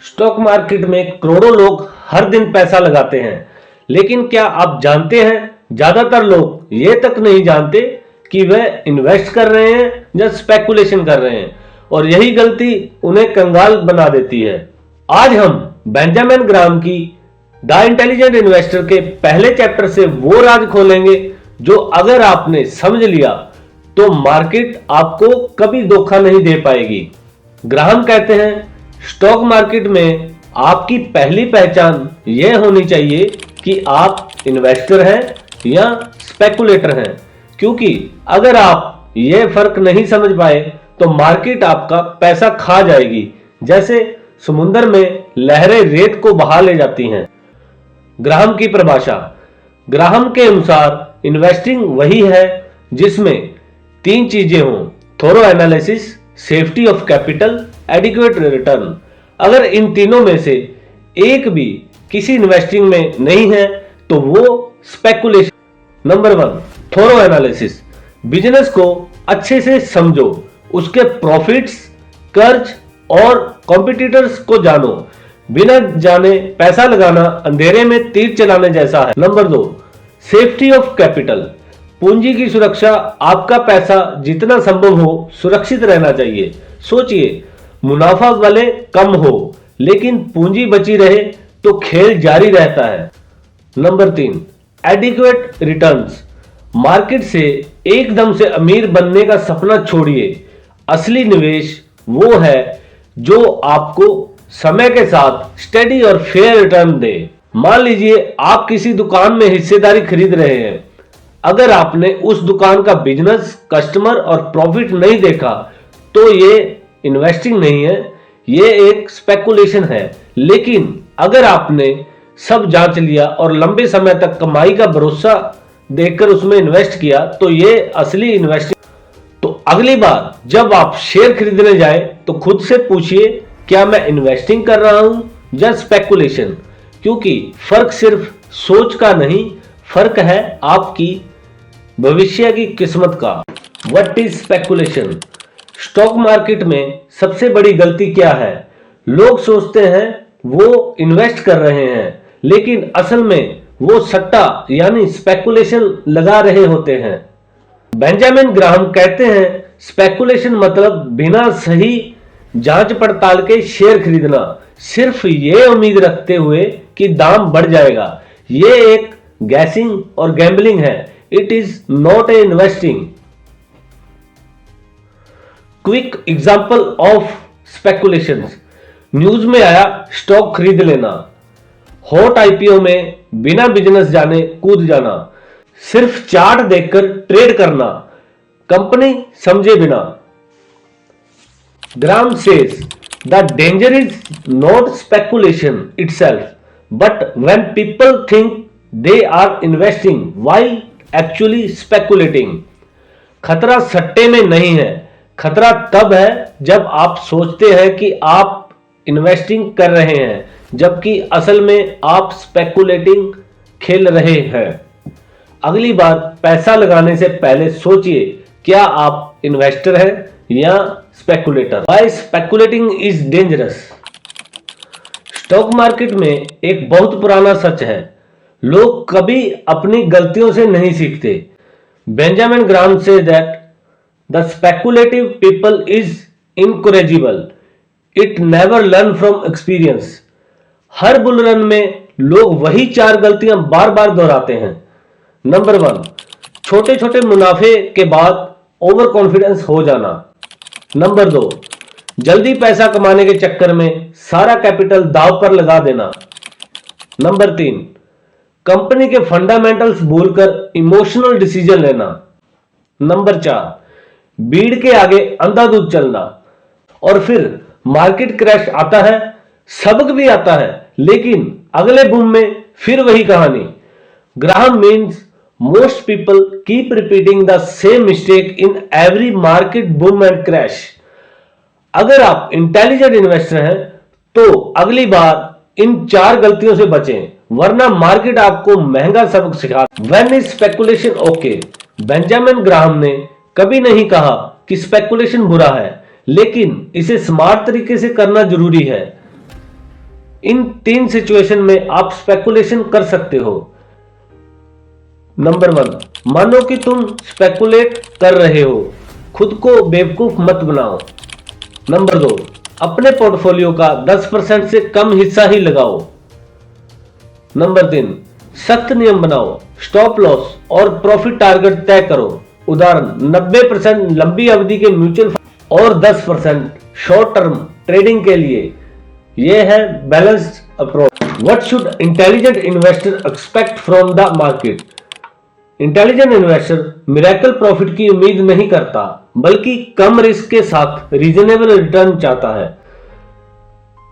Stock market में करोड़ों लोग हर दिन पैसा लगाते हैं, लेकिन क्या आप जानते हैं ज्यादातर लोग ये तक नहीं जानते कि वह इन्वेस्ट कर रहे हैं या स्पेकुलेशन कर रहे हैं, और यही गलती उन्हें कंगाल बना देती है। आज हम बेंजामिन ग्राहम की द इंटेलिजेंट इन्वेस्टर के पहले चैप्टर से वो राज खोलेंगे जो अगर आपने समझ लिया तो मार्केट आपको कभी धोखा नहीं दे पाएगी। ग्राहम कहते हैं, स्टॉक मार्केट में आपकी पहली पहचान यह होनी चाहिए कि आप इन्वेस्टर हैं या स्पेकुलेटर हैं, क्योंकि अगर आप यह फर्क नहीं समझ पाए तो मार्केट आपका पैसा खा जाएगी, जैसे समुद्र में लहरें रेत को बहा ले जाती हैं। ग्राहम की परिभाषा। ग्राहम के अनुसार इन्वेस्टिंग वही है जिसमें तीन चीजें हों: thorough analysis, safety of capital, adequate return. अगर इन तीनों में से एक भी किसी इन्वेस्टिंग में नहीं है तो वो स्पेकुलेशन। नंबर 1, थोरो एनालिसिस। बिजनेस को अच्छे से समझो, उसके प्रॉफिट्स, कर्ज और कॉम्पिटिटर्स को जानो। बिना जाने पैसा लगाना अंधेरे में तीर चलाने जैसा है। Number 2, safety of capital. पूंजी की सुरक्षा। आपका पैसा जितना संभव हो सुरक्षित रहना चाहिए। सोचिए, मुनाफा भले कम हो लेकिन पूंजी बची रहे तो खेल जारी रहता है। Number 3, adequate returns. मार्केट से एकदम से अमीर बनने का सपना छोड़िए। असली निवेश वो है जो आपको समय के साथ स्टेडी और फेयर रिटर्न दे। मान लीजिए आप किसी दुकान में हिस्सेदारी खरीद रहे हैं। अगर आपने उस दुकान का बिजनेस, कस्टमर और प्रॉफिट नहीं देखा तो ये इन्वेस्टिंग नहीं है, ये एक स्पेकुलेशन है। लेकिन अगर आपने सब जांच लिया और लंबे समय तक कमाई का भरोसा देखकर उसमें इन्वेस्ट किया तो ये असली इन्वेस्टिंग। तो अगली बार जब आप शेयर खरीदने जाए तो खुद से पूछिए, क्या मैं इन्वेस्टिंग कर रहा हूं या स्पेकुलेशन? क्योंकि फर्क सिर्फ सोच का नहीं, फर्क है आपकी भविष्य की किस्मत का। What is speculation? Stock market में सबसे बड़ी गलती क्या है? लोग सोचते हैं वो इन्वेस्ट कर रहे हैं, लेकिन असल में वो सट्टा यानी स्पेकुलेशन लगा रहे होते हैं। बेंजामिन ग्राहम कहते हैं, स्पेकुलेशन मतलब बिना सही जांच पड़ताल के शेयर खरीदना, सिर्फ ये उम्मीद रखते हुए कि दाम बढ़ जाएगा। ये एक गैसिंग और गैम्बलिंग है। It is not a investing. Quick example of speculation. News में आया स्टॉक खरीद लेना, हॉट आईपीओ में बिना बिजनेस जाने कूद जाना, सिर्फ चार्ट देखकर ट्रेड करना, कंपनी समझे बिना। Graham says the danger is not speculation itself but when people think they are investing while actually speculating. खतरा सट्टे में नहीं है, खतरा तब है जब आप सोचते हैं कि आप इन्वेस्टिंग कर रहे हैं जबकि असल में आप स्पेकुलेटिंग खेल रहे हैं। अगली बार पैसा लगाने से पहले सोचिए, क्या आप इन्वेस्टर हैं या speculator? Why speculating is dangerous? Stock market में एक बहुत पुराना सच है, लोग कभी अपनी गलतियों से नहीं सीखते। बेंजामिन ग्राहम से that the speculative people is incorrigible, it never learn from experience. हर बुल रन में लोग वही 4 गलतियां बार बार दोहराते हैं। नंबर 1, छोटे छोटे मुनाफे के बाद ओवर कॉन्फिडेंस हो जाना। नंबर 2, जल्दी पैसा कमाने के चक्कर में सारा कैपिटल दांव पर लगा देना। नंबर 3, कंपनी के फंडामेंटल्स भूलकर इमोशनल डिसीजन लेना। नंबर 4, भीड़ के आगे अंधाधुंध चलना। और फिर मार्केट क्रैश आता है, सबक भी आता है, लेकिन अगले बूम में फिर वही कहानी। Graham means most people keep repeating the same mistake in every market boom and crash. अगर आप इंटेलिजेंट इन्वेस्टर हैं तो अगली बार इन 4 गलतियों से बचें, वरना मार्केट आपको महंगा सबक सिखा। When is speculation okay? Benjamin Graham ने कभी नहीं कहा कि स्पेकुलेशन बुरा है, लेकिन इसे स्मार्ट तरीके से करना जरूरी है। इन 3 सिचुएशन में आप स्पेकुलेशन कर सकते हो। नंबर 1, मानो कि तुम स्पेकुलेट कर रहे हो, खुद को बेवकूफ मत बनाओ। नंबर 2, अपने पोर्टफोलियो का 10% से कम हिस्सा ही लगाओ। नंबर 3, सख्त नियम बनाओ, स्टॉप लॉस और प्रॉफिट टारगेट तय करो। उदाहरण 90% लंबी अवधि के म्यूचुअल फंड और 10% शॉर्ट टर्म ट्रेडिंग के लिए। यह है balanced approach. What should intelligent investor expect from the market? Intelligent investor miracle profit की उम्मीद नहीं करता, बल्कि कम रिस्क के साथ रीजनेबल रिटर्न चाहता है।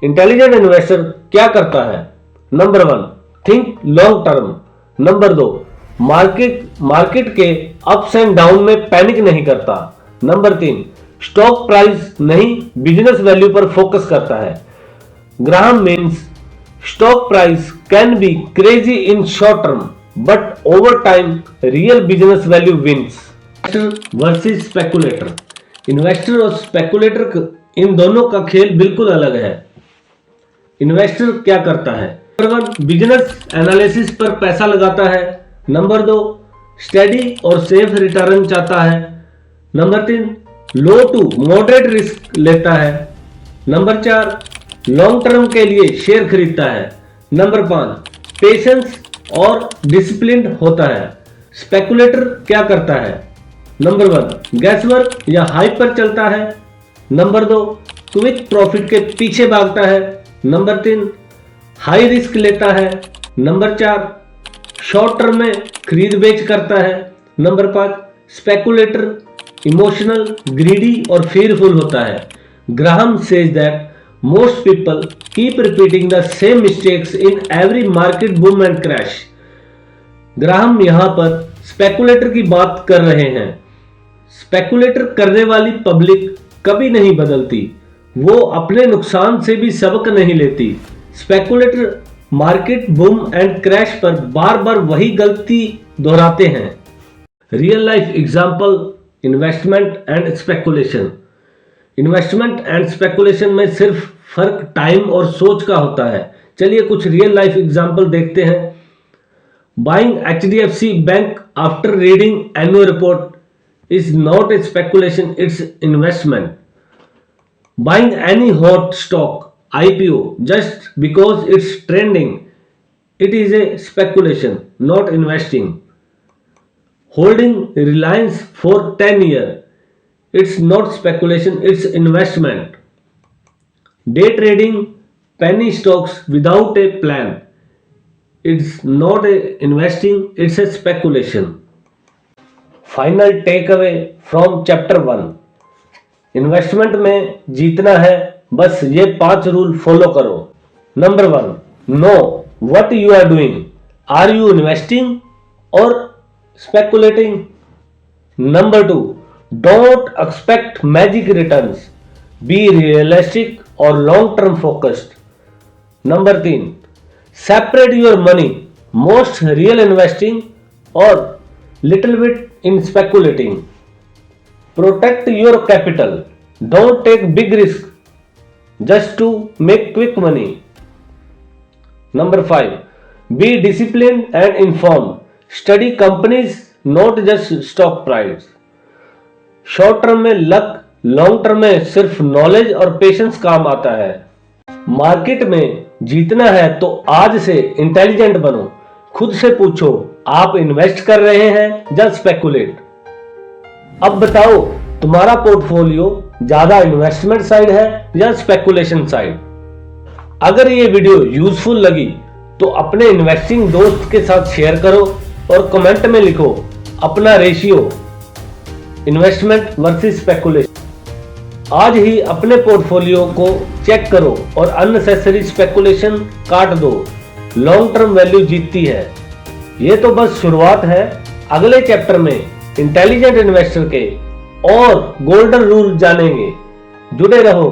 इंटेलिजेंट इन्वेस्टर क्या करता है? Number 1, think long term. Number 2, market के अप्स एंड डाउन में पैनिक नहीं करता। नंबर 3, स्टॉक प्राइस नहीं बिजनेस वैल्यू पर फोकस करता है। Graham means stock price can be crazy in short term, but over time real business value wins. Investor versus speculator. Investor और speculator, इन दोनों का खेल बिल्कुल अलग है। इन्वेस्टर क्या करता है? नंबर 1, बिजनेस एनालिसिस पर पैसा लगाता है। नंबर 2, स्टेडी और सेफ रिटर्न चाहता है। Number 3, low to moderate risk लेता है। नंबर 4, लॉन्ग टर्म के लिए शेयर खरीदता है। नंबर 5, पेशेंस और डिसिप्लिन्ड होता है। स्पेकुलेटर क्या करता है? नंबर 1, गैसवर्क या हाइप पर चलता है। नंबर 2, क्विक प्रॉफिट के पीछे भागता है। नंबर 3, हाई रिस्क लेता है। नंबर 4, शॉर्ट टर्म में खरीद बेच करता है। नंबर 5, स्पेकुलेटर इमोशनल, ग्रीडी और fearful होता है। Graham says that most people keep repeating the same mistakes in every market boom and crash. Graham यहां पर स्पेकुलेटर की बात कर रहे हैं। स्पेकुलेटर करने वाली पब्लिक कभी नहीं बदलती, वो अपने नुकसान से भी सबक नहीं लेती। Speculator market boom and crash पर बार बार वही गलती दोहराते हैं। Real life example, investment and speculation. Investment and speculation में सिर्फ फर्क टाइम और सोच का होता है। चलिए कुछ रियल लाइफ एग्जांपल देखते हैं। Buying HDFC bank after reading annual report is not a speculation, it's investment. Buying any hot stock IPO just because it's trending, it is a speculation, not investing. Holding Reliance for 10 years, it's not speculation, it's investment. Day trading penny stocks without a plan, it's not a investing, it's a speculation. Final takeaway from chapter 1. Investment में जीतना है, बस ये 5 rule follow करो। Number 1, know what you are doing. Are you investing और speculating? Number 2, don't expect magic returns, be realistic और long term focused. Number 3, separate your money, most real investing और little bit in speculating. Protect your capital, don't take big risk just to make quick money. Number 5, be disciplined and informed. Study companies, not just stock price. Short term में luck, long term में सिर्फ knowledge और patience काम आता है। Market में जीतना है तो आज से इंटेलिजेंट बनो। खुद से पूछो, आप इन्वेस्ट कर रहे हैं या स्पेकुलेट? अब बताओ, तुम्हारा पोर्टफोलियो ज्यादा इन्वेस्टमेंट साइड है या स्पेकुलेशन साइड? अगर ये वीडियो यूजफुल लगी तो अपने इन्वेस्टिंग दोस्त के साथ शेयर करो और कमेंट में लिखो अपना रेशियो इन्वेस्टमेंट वर्सेस स्पेकुलेशन। आज ही अपने पोर्टफोलियो को चेक करो और अननेसेसरी स्पेकुलेशन काट दो। लॉन्ग टर्म वैल्यू जीतती है। ये तो बस शुरुआत है। अगले चैप्टर में इंटेलिजेंट इन्वेस्टर के और गोल्डन रूल जानेंगे। जुड़े रहो।